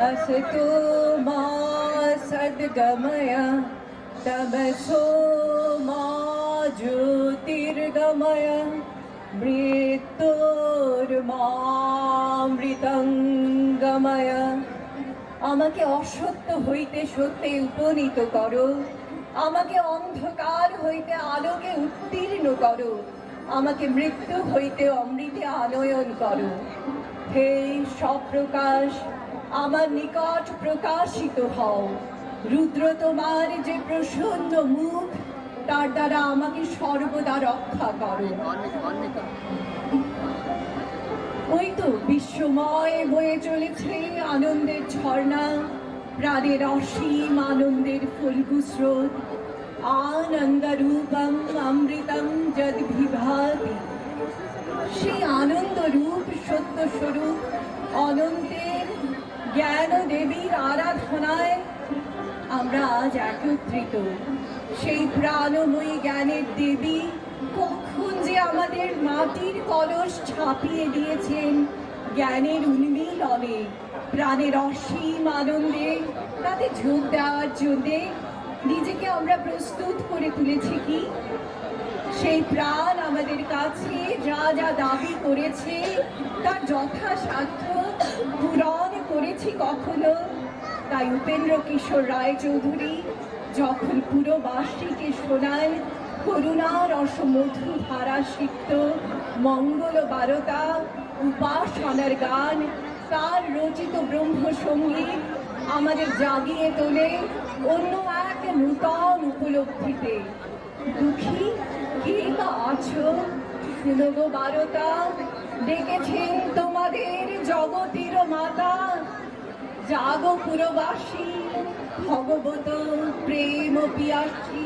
असतो मा सद्गमय तमसो मा ज्योतिर्गमय মৃত্যুর্মামৃতঙ্গময়। আমাকে অসত্য হইতে সত্যে উপনীত করো, আমাকে অন্ধকার হইতে আলোকে উত্তীর্ণ করো, আমাকে মৃত্যু হইতে অমৃতে আনয়ন করো। হে সপ্রকাশ, আমার নিকট প্রকাশিত হও। রুদ্র তোমার যে প্রসন্ন মুখ, তার দ্বারা আমাকে সর্বদা রক্ষা করো। ওই তো বিশ্বময় বয়ে চলেছে আনন্দের ঝর্ণা, প্রাণের অসীম আনন্দের ফল্গু স্রোত। আনন্দরূপম অমৃতম যদ বিভাতি, সেই আনন্দ রূপ সত্য স্বরূপ অনন্তের জ্ঞান দেবীর আরাধনায় আমরা আজ একত্রিত। সেই প্রাণময়ী জ্ঞানের দেবী কখন যে আমাদের মাটির কলস ছাপিয়ে দিয়েছেন জ্ঞানের উন্মিলনে, প্রাণের অসীম আনন্দে তাতে যোগ দেওয়ার জন্যে নিজেকে আমরা প্রস্তুত করে তুলেছি কি? সেই প্রাণ আমাদের কাছে যা যা দাবি করেছে তার যথাসাধ্য পূরণ করেছি কখনো? তাই উপেন্দ্র কিশোর রায়চৌধুরী যখন পুরবাসীকে শোনান করুণার রসমধু ধারা সিক্ত মঙ্গল বারতা উপাসনার গান, তার রচিত ব্রহ্মসঙ্গীত আমাদের জাগিয়ে তোলে অন্য এক নূতন উপলব্ধিতে। দুঃখী কে বা আছো, শুনো গো বারতা, ডেকেছেন তোমাদের জগতের মাতা। জাগো পুরবাসী, ভগবত প্রেম পিয়াসী।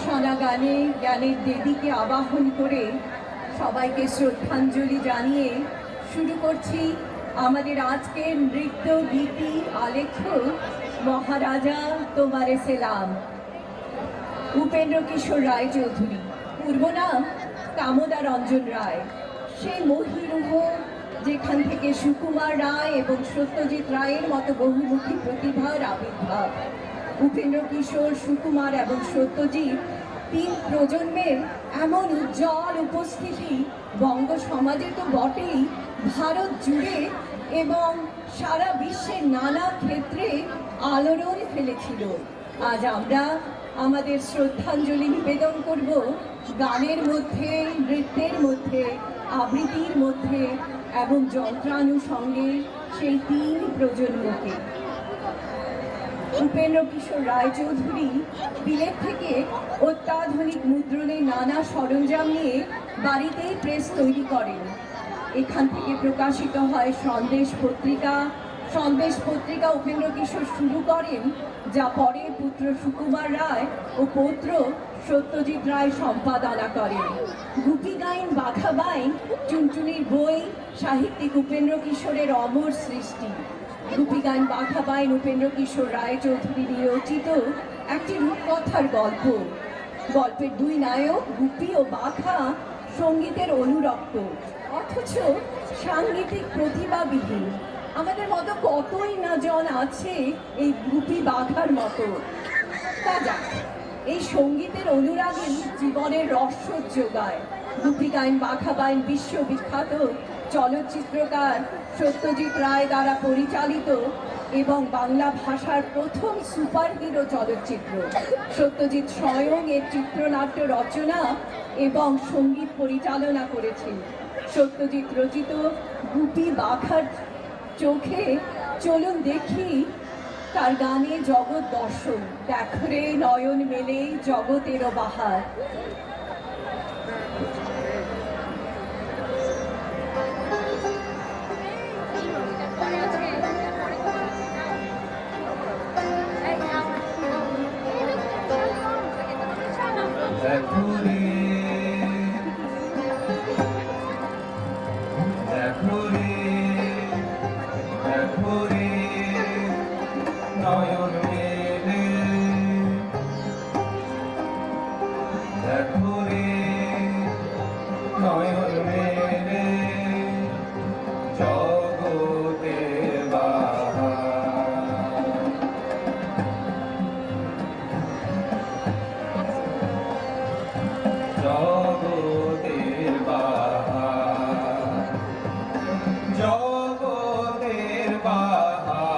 শোনা গানে জ্ঞানের দেবীকে আবাহন করে সবাইকে শ্রদ্ধাঞ্জলি জানিয়ে শুরু করছি আমাদের আজকের নৃত্য গীতি আলেখ্য মহারাজা তোমারে সেলাম। উপেন্দ্র কিশোর রায় চৌধুরী, পূর্ব নাম কামদা রঞ্জন রায়। সেই মহিরুহ যেখান থেকে সুকুমার রায় এবং সত্যজিৎ রায়ের মতো বহুমুখী প্রতিভার আবির্ভাব। উপেন্দ্র কিশোর, সুকুমার এবং সত্যজিৎ তিন প্রজন্মের এমন উজ্জ্বল উপস্থিতি বঙ্গ সমাজে তো বটেই, ভারত জুড়ে এবং সারা বিশ্বের নানা ক্ষেত্রে আলোড়ন ফেলেছিল। আজ আমরা আমাদের শ্রদ্ধাঞ্জলি নিবেদন করব গানের মধ্যে, নৃত্যের মধ্যে, আবৃত্তির মধ্যে এবং যন্ত্রানুষঙ্গে সেই তিন প্রজন্মকে। উপেন্দ্র কিশোর রায়চৌধুরী বিলেত থেকে অত্যাধুনিক মুদ্রণের নানা সরঞ্জাম নিয়ে বাড়িতেই প্রেস তৈরি করেন। এখান থেকে প্রকাশিত হয় সন্দেশ পত্রিকা। সন্দেশ পত্রিকা উপেন্দ্র কিশোর শুরু করেন, যা পরে পুত্র সুকুমার রায় ও পৌত্র সত্যজিৎ রায় সম্পাদনা করেন। গুপি গাইন বাঘা বাইন চুনচুনির বই সাহিত্যিক উপেন্দ্র কিশোরের অমর সৃষ্টি। গুপি গাইন বাঘা বাইন উপেন্দ্র কিশোর রায়চৌধুরী রচিত একটি রূপকথার গল্প। গল্পের দুই নায়ক গুপি ও বাঘা সঙ্গীতের অনুরক্ত, অথচ সাংগীতিক প্রতিভাবিহীন। আমাদের মতো কতই না জন আছে এই গুপি বাঘার মতো। তা যাক, এই সঙ্গীতের অনুরাগী জীবনের রসদ যোগায়। গুপি গাইন বাঘা বাইন বিশ্ববিখ্যাত চলচ্চিত্রকার সত্যজিৎ রায় দ্বারা পরিচালিত এবং বাংলা ভাষার প্রথম সুপারহিরো চলচ্চিত্র। সত্যজিৎ স্বয়ং এর চিত্রনাট্য রচনা এবং সঙ্গীত পরিচালনা করেছেন। সত্যজিৎ রচিত গুপি বাঘার চোখে চলুন দেখি তার গানে জগৎ দর্শন। দেখরে নয়ন মেলে জগতেরও বাহার। নয়ন মেলে দেখো রে, নয়ন মেলে জগতের বাহার। জগতের বাহার, জগতের বাহার,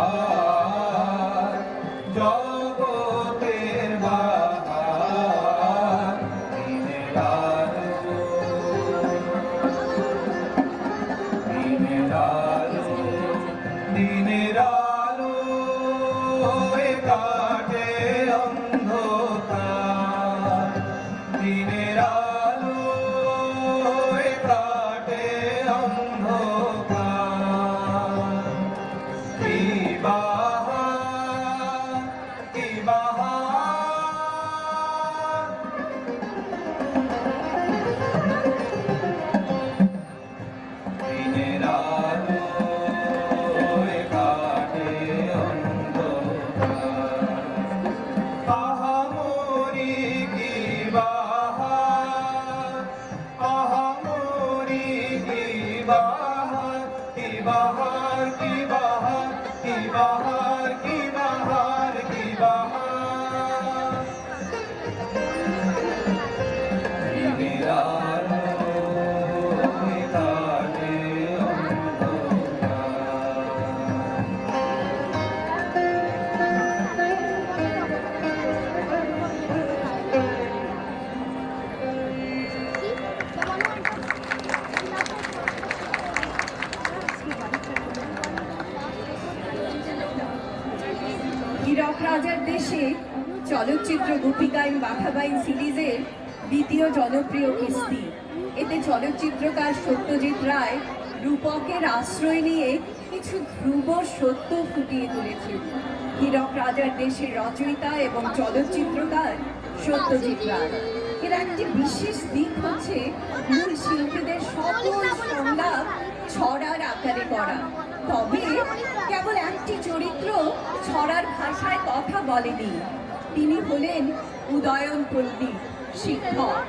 জগতের বাহার। দিনের আলো, দিনের আলো, দিনের আলো এ কাটে অন্ধকার। দিনের আলো এ কাটে অন্ধকার। কি বাহার, কি বাহার। দিনের আলো এ কাটে অন্ধকার। আহা মোরি কি বাহার, আহা মোরি কি বাহার। কি বাহার, কি বাহার, কি বাহার, কি বাহার, কি বাহার। দিনের আলো এ কাটে হীরক রাজার দেশে চলচ্চিত্র গুপি গাইন বাঘা বাইন সিরিজের দ্বিতীয় জনপ্রিয় কিস্তি। এতে চলচ্চিত্রকার সত্যজিৎ রায় রূপকের আশ্রয় নিয়ে কিছু ধ্রুব সত্য ফুটিয়ে তুলেছেন হীরক রাজার দেশের রচয়িতা এবং চলচ্চিত্রকার সত্যজিৎ রায়। এর একটি বিশেষ দিক হচ্ছে মূল শিল্পীদের সকল সংলাপ ছড়ার আকারে করা। তবে কেবল একটি চরিত্র ছড়ার ভাষায় কথা বলেনি, তিনি হলেন উদয়ন পণ্ডিত, শিক্ষক।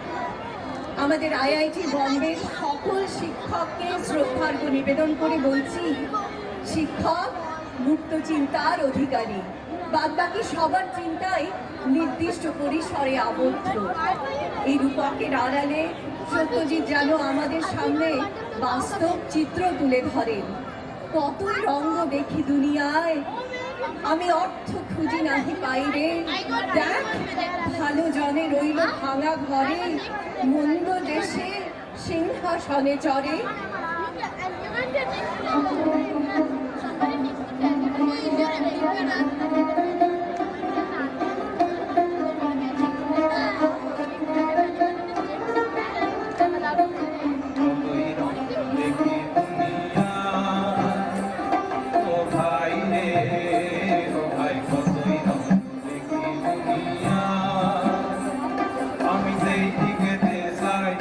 আমাদের আইআইটি বম্বের সকল শিক্ষককে শ্রদ্ধার্ঘ্য নিবেদন করে বলছি, শিক্ষক মুক্ত চিন্তার অধিকারী, বাদবাকি সবার চিন্তাই নির্দিষ্ট পরিসরে আবদ্ধ। এই রূপকের আড়ালে সত্যজিৎ যেন আমাদের সামনে বাস্তব চিত্র তুলে ধরেন। কতই রঙ্গ দেখি দুনিয়ায়, আমি অর্থ খুঁজি নাহি পাইরে, দেখ ভালো জনে রইল ভাঙা ঘরে, মন্দ দেশে সিংহাসনে চড়ে। কতই রং দেখি দুনিয়া, ও ভাই রে ও ভাই, কতই রং দেখি দুনিয়া। আমি যেই দিকেতে যাই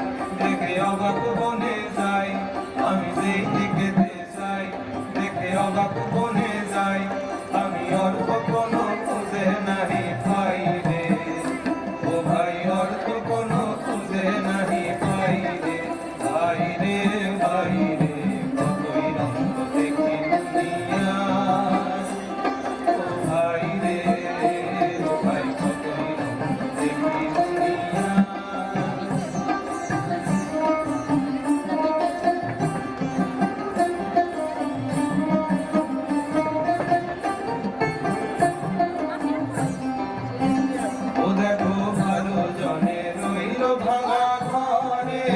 দেখে অবাক বনে যাই, আমি যেই দিকেতে যাই দেখে অবাক বনে যাই। আমি অর্থ কোনো খুঁজে নাহি পাই রে, ও ভাই অর্থ কোনো খুঁজে নাহি পাই রে। ভাই রে ভাই রে, কতই রং দেখি দুনিয়া, ও ভাই রে ও ভাই, কতই রং দেখি দুনিয়া। ও দেখো ভালো জনে রইল ভাঙা ঘরে,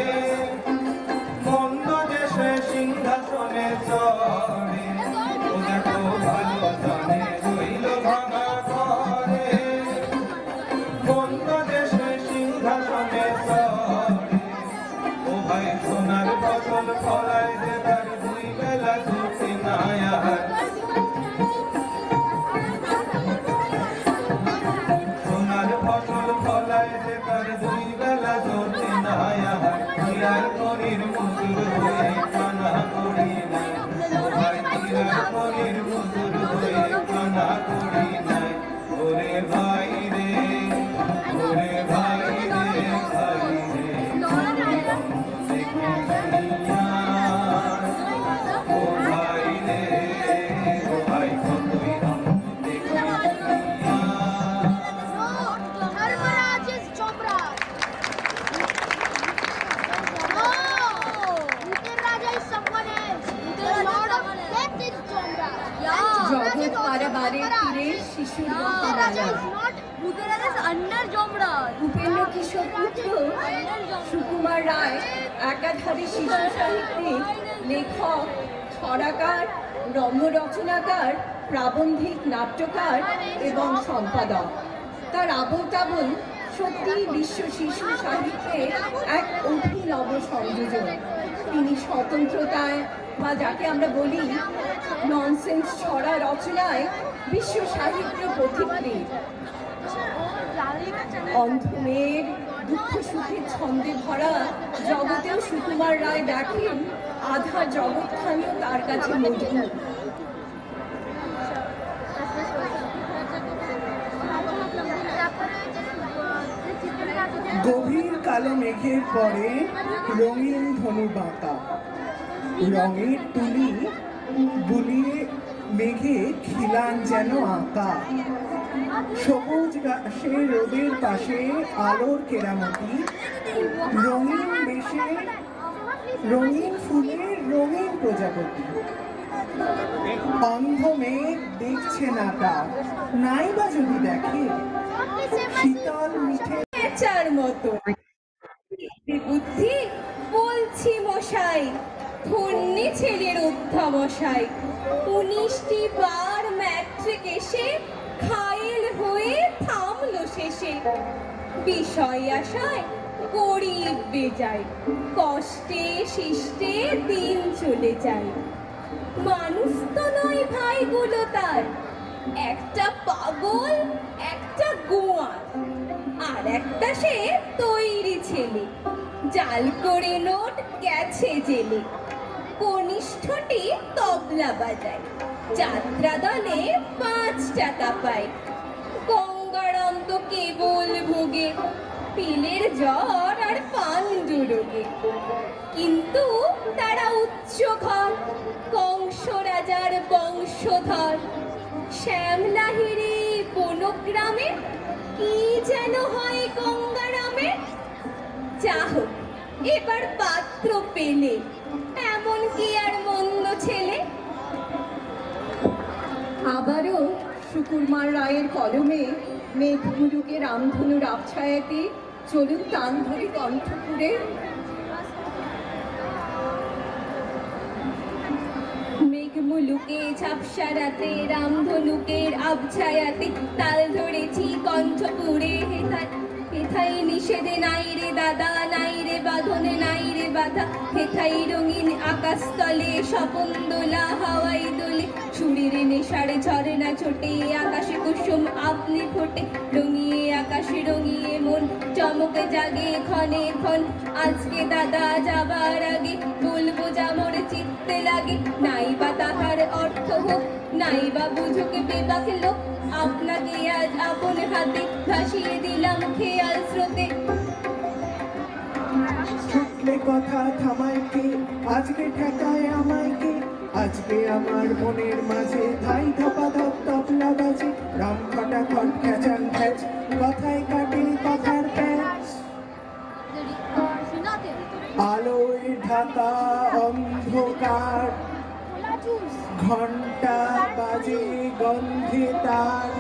মন্দ দেশে সিংহাসনে চড়ে। ও দেখো ভালো জনে রইল ভাঙা ঘরে, মন্দ দেশে সিংহাসনে চড়ে। ও ভাই সোনার ফসল ফলায় যে তার দুই বেলা জুটে না আর, সোনার ফসল ফলায় যে তার দুই বেলা জোটে না আর। হীরার খনির মজুর হয়ে কানা করি নাই, ও ভাই হীরার খনির মজুর হয়ে কানা করি নাই। ওরে ভাই রে ওরে ভাই রে ভাই রে, কতই রং দেখি দুনিয়া, ও ভাই রে ও ভাই, কতই রং দেখি দুনিয়া। Dharmaraj is Chopra. No, Uttar Raja is someone else. The Lord of Death is Chopra. জগৎ পারাবারের তীরে শিশুর Uttar Raja Maharaja is not. Uttar Raja is under Chopra. Upendra কিশোর পুত্র সুকুমার রায় একাধারে শিশু সাহিত্যিক, লেখক, ছড়াকার, রম্যরচনাকার, প্রাবন্ধিক, নাট্যকার এবং সম্পাদক। তার আবোল তাবোল সত্যি বিশ্ব শিশু সাহিত্যে এক অভিনব সংযোজন। তিনি স্বতন্ত্রতায় বা যাকে আমরা বলি ননসেন্স ছড়া রচনায় বিশ্ব সাহিত্য পথিকৃৎ। অন্ধমের দুঃখ সুখের ছন্দে ভরা জগতেও সুকুমার রায় দেখেন আধার জগৎখানিও তার কাছে মজবুত। গভীর কালো মেঘের পরে রঙিন ধনু বাঁকা, রঙের তুলি বুলিয়ে মেঘে খিলান যেন আঁকা। সবুজ ঘাসে রোদের পাশে আলোর কেরামতি, রঙিন বেশে রঙিন ফুলের রঙিন প্রজাপতি। অন্ধ মেঘ দেখছে না তা, নাই বা যদি দেখে শীতল মিঠে চার মতো বুদ্ধি বলছি মশাই, ধন্যে ছেলের অধ্যাবসায়। 19টি বার ম্যাট্রিক এসে ঘায়েল হয়ে থামলো শেষে। বিষয় আশায় গরিব বেজায়, কষ্টে শিষ্টে দিন চলে যায়। মানুষ তো নয় ভাইগুলো তার, একটা পাগল একটা গোয়ার, আর একটা সে তৈরি ছেলে, জাল করে নোট গেছে জেলে। কনিষ্ঠটি তবলা বাজায়, যাত্রা দলে 5 টাকা পায়। গঙ্গারাম তো কেবল ভোগে পিলের জ্বর আর পাণ্ডু রোগে, কিন্তু তারা উচ্চ ঘর, কংস রাজার বংশধর। শ্যামলাহিরি বনগ্রামে কি যেন হয় গঙ্গারামে। যা হোক, এবার পাত্র পেলে, এমন কি আর মন্দ ছেলে। আবারও সুকুমার রায়ের কলমে মেঘমুলুকে রামধনুর আবছায়াতে চলুন তান ধরে কণ্ঠপুরে। মেঘমুলুকে ঝাপসা রাতে রামধনুকের আবছায়াতে তাল ধরেছি কণ্ঠপুরে। হেথাই নিষেধে নাই রে দাদা, নাই রে বাঁধনে নাই রে বাধা। হেথাই রঙিন আকাশ তলে স্বপন দোলা হাওয়াই দোলে। সুরের নেশারে ঝরে ছোটে আকাশে কুসুম আপনি ফোটে। রঙিয়ে আকাশে রঙিয়ে মন চমকে জাগে ক্ষণে ক্ষণ। আজকে দাদা যাবার আগে বলবো যা মোর চিত্তে লাগে। নাই বা তাহার অর্থ হোক, নাই বা বুঝুক বেবাক লোক। আপনাকে আজ আপন হাতে ভাসিয়ে দিলাম খেয়াল স্রোতে। ছুটলে কথা থামায় কে, আজকে ঠেকায় আমায় কে। আজকে আমার মনের মাঝে ধাই ধপা ধপ তবলা বাজে। রাম খটা খট খেচান খ্যাচ, কথায় কাটে কথার প্যাচ। আলোয় ঢাকা অন্ধকার, ঘন্টা বাজে গন্ধে তার।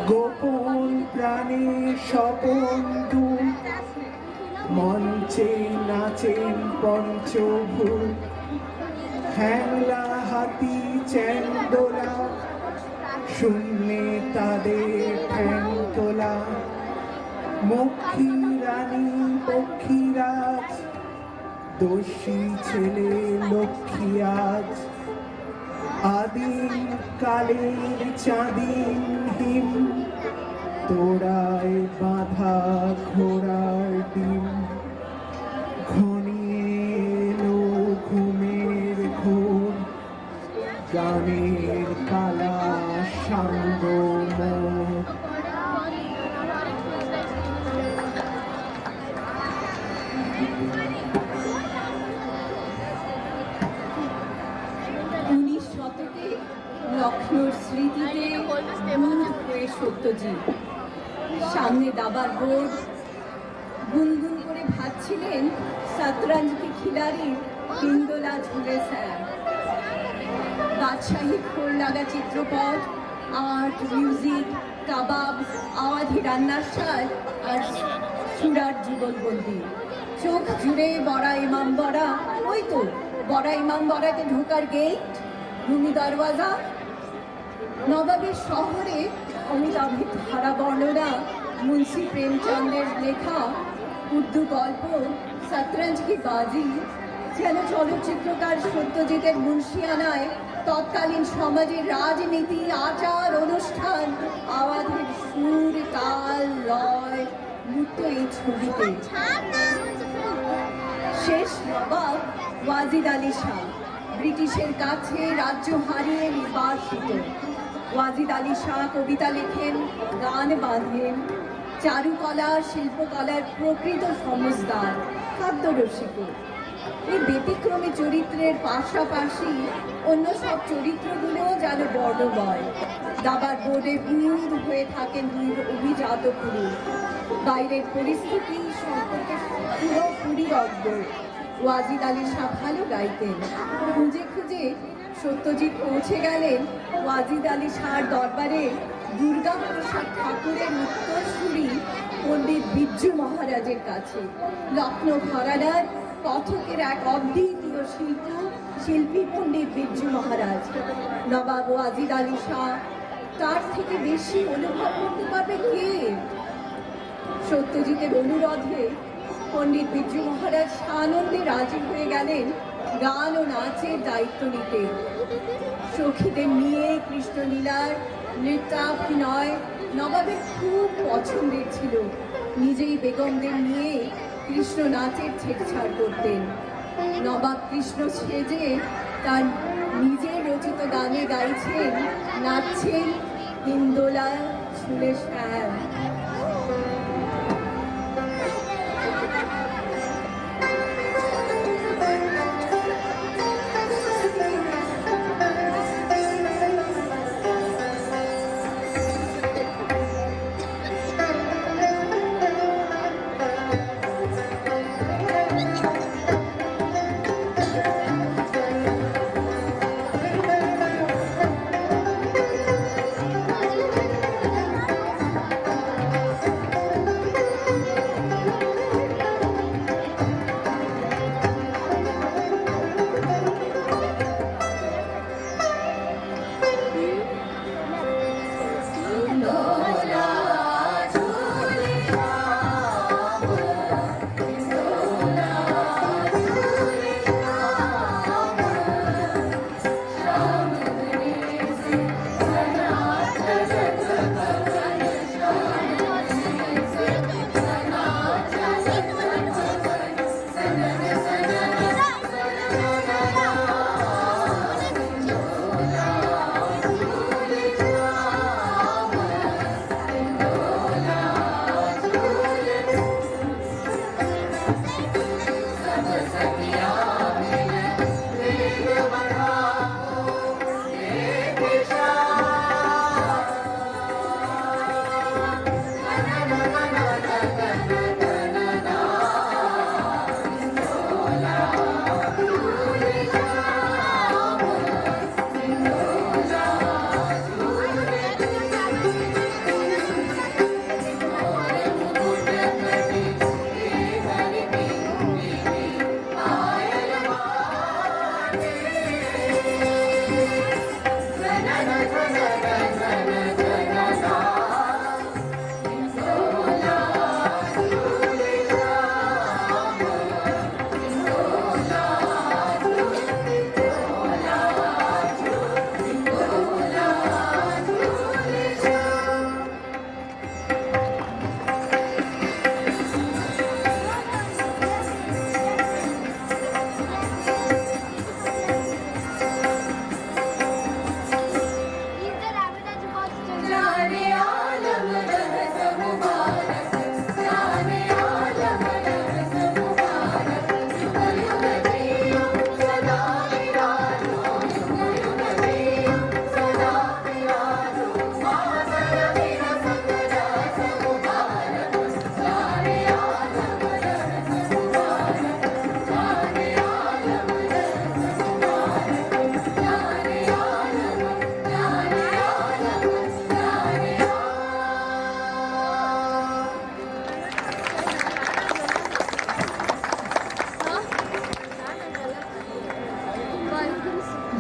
গোপন প্রাণে স্বপন দূত, মঞ্চে নাচেন পঞ্চভূত। হ্যাংলা হাতি চ্যাংদোলা, শূন্যে তাদের ঠ্যাং তোলা। মক্ষী রানী পক্ষীরাজ, দোষী ছেলে লক্ষ্মী আজ। আদিম কালের চাঁদিন হিম, তোড়ায় বাঁধা ঘোড়ার ডিম। ঘনিয়ে এলো ঘুমের ঘোর, গানের কালা সাঙ্গ মোর। লক্ষ্ণৌর স্মৃতিতে হয়ে সত্যজিৎ সামনে দাবার বোর্ড গুনগুন করে ভাবছিলেন শতরঞ্জ কি খিলাড়ি হিন্দোলা ঝুলে স্যার। বাদশাহী খোল লাগা চিত্রপট, আর্ট, মিউজিক, কাবাব, আওয়াধি রান্নার স্বাদ আর সুরার যুগলবন্দি। চোখ জুড়ে বড়া ইমাম বড়া, ওই তো বড়া ইমাম বড়াতে ঢোকার গেট, রুমি দরওয়াজা। নবাবের শহরে অমিতাভের ধারা বর্ণনা, মুন্সি প্রেমচন্দ্রের লেখা উর্দু গল্প শতরঞ্জ কি বাজি যেন চলচ্চিত্রকার সত্যজিতের মুন্সিয়ানায় তৎকালীন সমাজের রাজনীতি, আচার অনুষ্ঠান, আওয়াজের সুর, তাল, লয় মুক্ত এই ছবিতে। শেষ নবাব ওয়াজিদ আলী শাহ ব্রিটিশের কাছে রাজ্য হারিয়ে নির্বাসিত। ওয়াজিদ আলী শাহ কবিতা লেখেন, গান বাঁধেন, চারুকলা শিল্পকলার প্রকৃত সমজদার, খাদ্যরসিক। এই ব্যতিক্রমী চরিত্রের পাশাপাশি অন্য সব চরিত্রগুলোও যেন বর্ণময়। দাবার বোর্ডে বুঁদ হয়ে থাকেন দুই অভিজাত পুরুষ, বাইরের পরিস্থিতি সম্পর্কে পুরোপুরি অজ্ঞ। ওয়াজিদ আলী শাহ ভালো গাইতেন। খুঁজে খুঁজে সত্যজিৎ পৌঁছে গেলেন ওয়াজিদ আলী শাহর দরবারে দুর্গা প্রসাদ ঠাকুরের উত্তরসূরি পণ্ডিত বিজ্জু মহারাজের কাছে। লক্ষ্ণৌ ঘরানার কথকের এক অদ্বিতীয় শিল্পী পণ্ডিত বিজ্জু মহারাজ। নবাব ওয়াজিদ আলী শাহ তার থেকে বেশি অনুভব করতে পারবে কে? সত্যজিতের অনুরোধে পণ্ডিত বিরজু মহারাজ সানন্দে রাজি হয়ে গেলেন গান ও নাচের দায়িত্ব নিতে। সখীদের নিয়ে কৃষ্ণলীলার নৃত্যাভিনয় নবাবের খুব পছন্দের ছিল। নিজেই বেগমদের নিয়ে কৃষ্ণ নাচের ছেড়ছাড় করতেন। নবাব কৃষ্ণ সেজে তার নিজের রচিত গানে গাইছেন, নাচছেন হিন্দোলা ছুলে শ্যাম।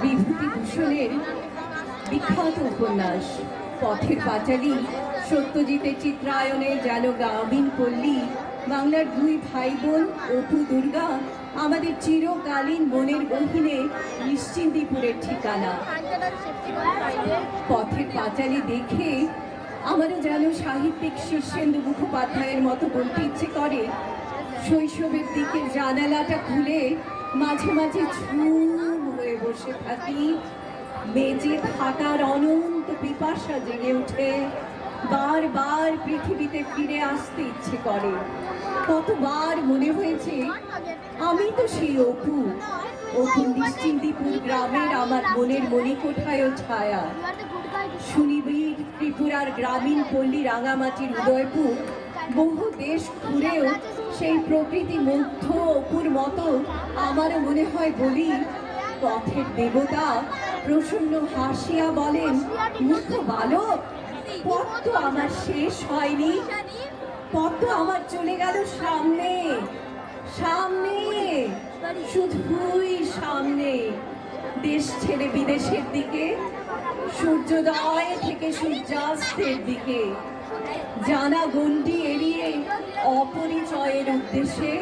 বিভূতিভূষণের বিখ্যাত উপন্যাস পথের পাঁচালী সত্যজিতের চিত্রায়নে যেন গ্রামীণ পল্লী বাংলার দুই ভাই বোন অপু দুর্গা আমাদের চিরকালীন মনের গহীনে নিশ্চিন্দিপুরের ঠিকানা। পথের পাঁচালী দেখে আমারও যেন সাহিত্যিক শীর্ষেন্দু মুখোপাধ্যায়ের মতো বলতে ইচ্ছে করে, শৈশবের দিকে জানালাটা খুলে মাঝে মাঝে ঝুম হয়ে বসে থাকি, বেঁচে থাকার অনন্ত পিপাসা জেগে ওঠে, বারবার পৃথিবীতে ফিরে আসতে ইচ্ছে করে। কতবার মনে হয়েছে আমি তো সেই অপু, অপু নিশ্চিন্দিপুর গ্রামের আমার মনের মণিকোঠায়ও ছায়া। সুনিবিড় ত্রিপুরার গ্রামীণ পল্লী রাঙামাটির উদয়পুর, বহু দেশ ঘুরেও সেই প্রকৃতি মুগ্ধ অপুর মতো আমারও মনে হয় বলি, পথের দেবতা প্রসন্ন হাসিয়া বলেন, মূর্খ বালক, পথ তো আমার শেষ হয়নি, পথ তো আমার চলে গেল সামনে সামনে, শুধুই সামনে, দেশ ছেড়ে বিদেশের দিকে, সূর্যোদয় থেকে সূর্যাস্তের দিকে। জানা গণ্ডি এড়িয়ে অপরিচয়ের উদ্দেশ্যে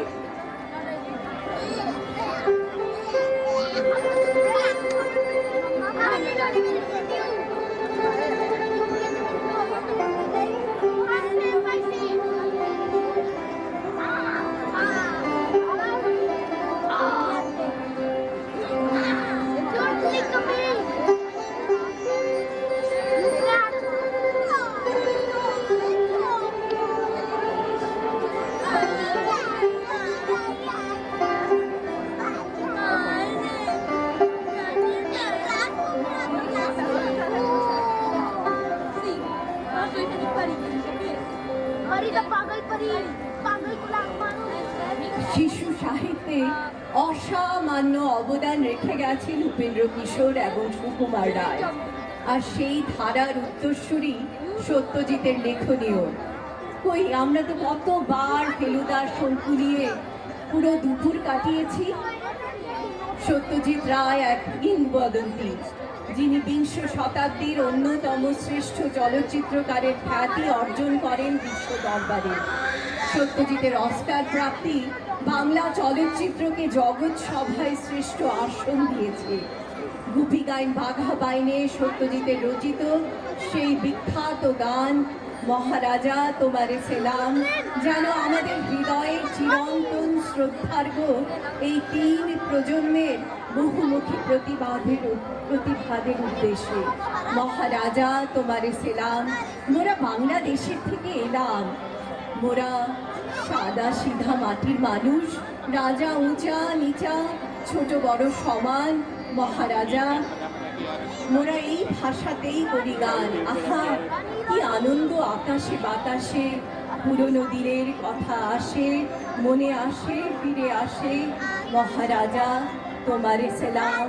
শিশু সাহিত্যে অসামান্য অবদান রেখে গেছেন উপেন্দ্র কিশোর এবং সুকুমার রায়, আর সেই ধারার উত্তরসূরি সত্যজিতের লেখনীয়। কই আমরা তো কতবার ফেলুদার শঙ্কু নিয়ে পুরো দুপুর কাটিয়েছি। সত্যজিৎ রায় এক কিংবদন্তি, যিনি বিংশ শতাব্দীর অন্যতম শ্রেষ্ঠ চলচ্চিত্রকারের খ্যাতি অর্জন করেন বিশ্ব দরবারে। সত্যজিতের অস্কার প্রাপ্তি বাংলা চলচ্চিত্রকে জগৎ সভায় শ্রেষ্ঠ আসন দিয়েছে। গুপি গাইন বাঘা বাইনে সত্যজিতের রচিত সেই বিখ্যাত গান মহারাজা তোমারে সেলাম যেন আমাদের হৃদয়ের চিরন্তন শ্রদ্ধার্ঘ এই 3 প্রজন্মের বহুমুখী প্রতিভাদের উদ্দেশ্যে। মহারাজা তোমারে সেলাম, মোরা বাংলাদেশের থেকে এলাম, মোরা সাদা সিধা মাটির মানুষ, রাজা উঁচা নিচা ছোট বড় সমান, মহারাজা মোরা এই ভাষাতেই করি গান। আহা কি আনন্দ আকাশে বাতাসে, পুরনো দিনের কথা আসে, মনে আসে ফিরে আসে, মহারাজা তোমারে সেলাম।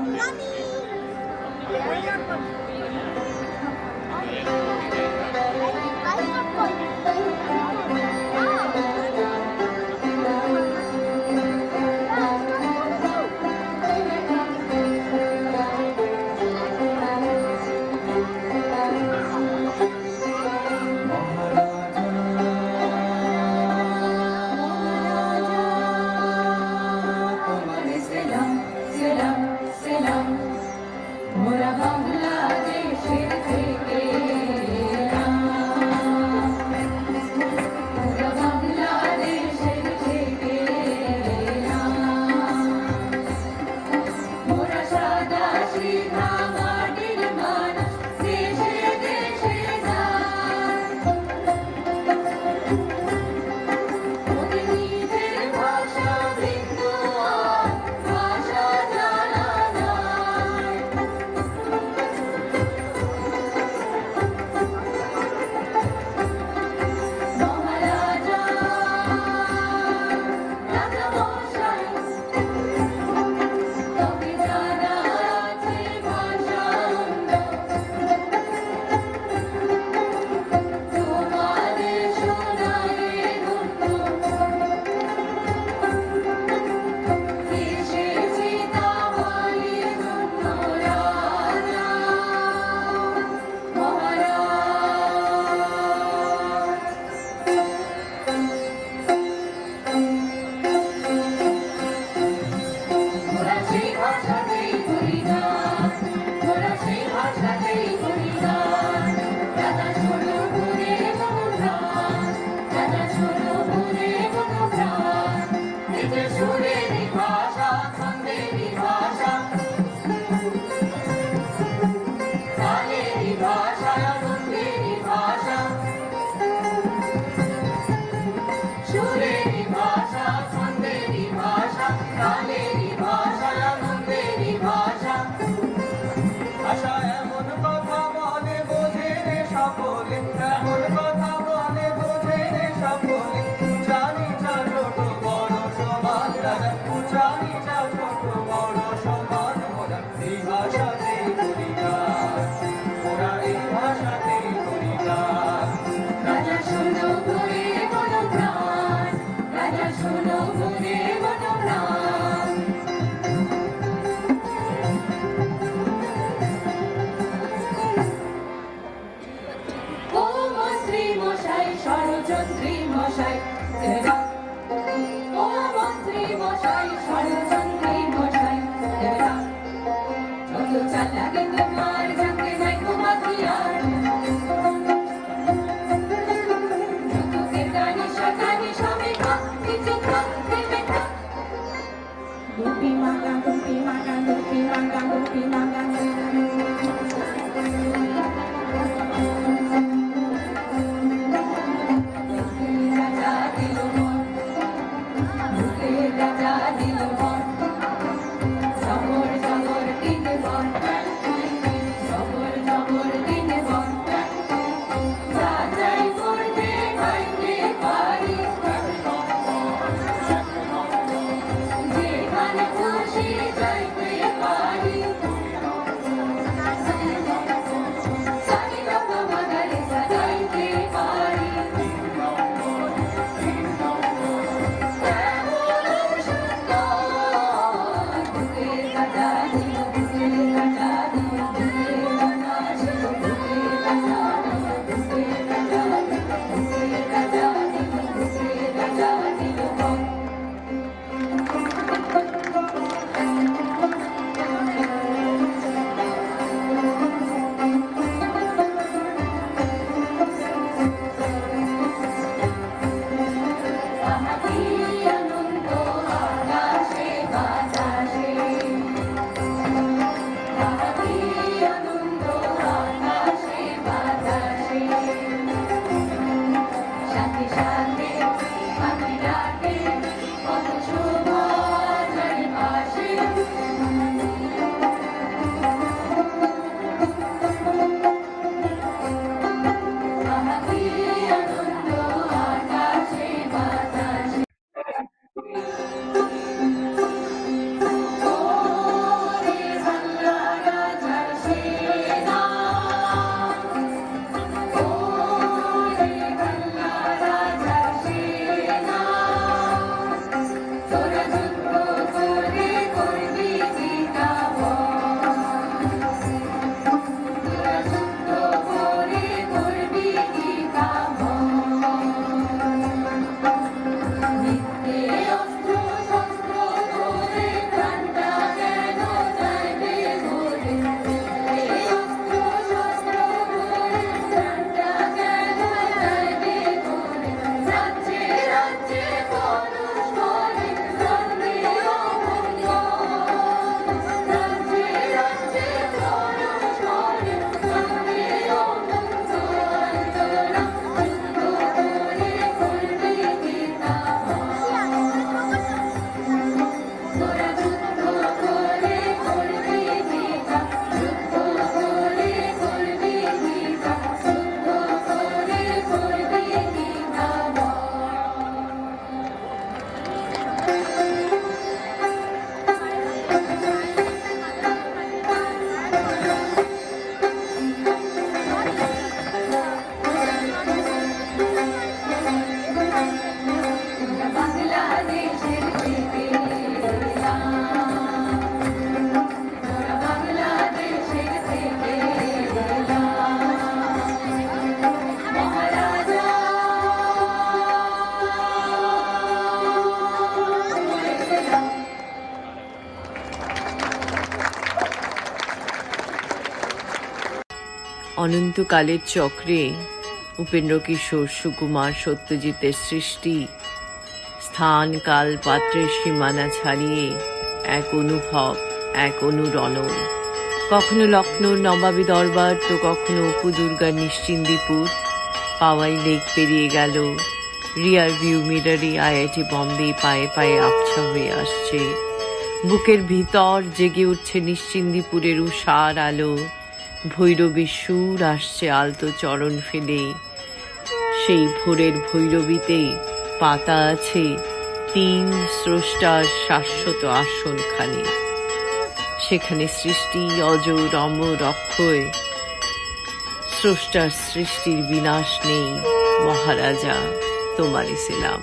চাল লাগে তোমার যাকে নাই কুমাতিয়ার যুগের গানি সাজানি সবে খা কিছু খা দেবে খা Gopi maga, gopi maga, gopi maga, gopi maga. রাজা দিল মন বুকের রাজা দিল মন জবর জবর দিন বন জবর জবর দিন বন যাচাই করতে পাইতে পারি যেখানে খুশি যাইতে পারি সারি বাবা মাগারে সাজাইতে পারি অনন্তকালের চক্রে উপেন্দ্র কিশোর সুকুমার সত্যজিতের সৃষ্টি স্থান কাল পাত্রের সীমানা ছাড়িয়ে এক অনুভব, এক অনুরণন। কখনো লখনৌর নবাবী দরবার, তো কখনো অপু দুর্গার নিশ্চিন্দিপুর। পাওয়াই লেক পেরিয়ে গেল, রিয়ার ভিউ মিরারি আইআইটি বম্বে পায়ে পায়ে আবছা হয়ে আসছে। বুকের ভিতর জেগে উঠছে নিশ্চিন্দিপুরের উষার আলো। ভৈরবীর সুর আসছে আলতো চরণ ফেলে। সেই ভোরের ভৈরবীতে পাতা আছে 3 স্রষ্টার শাশ্বত আসনখানি। সেখানে সৃষ্টি অজর অমর অক্ষয়। স্রষ্টার সৃষ্টির বিনাশ নেই, মহারাজা তোমারে সেলাম।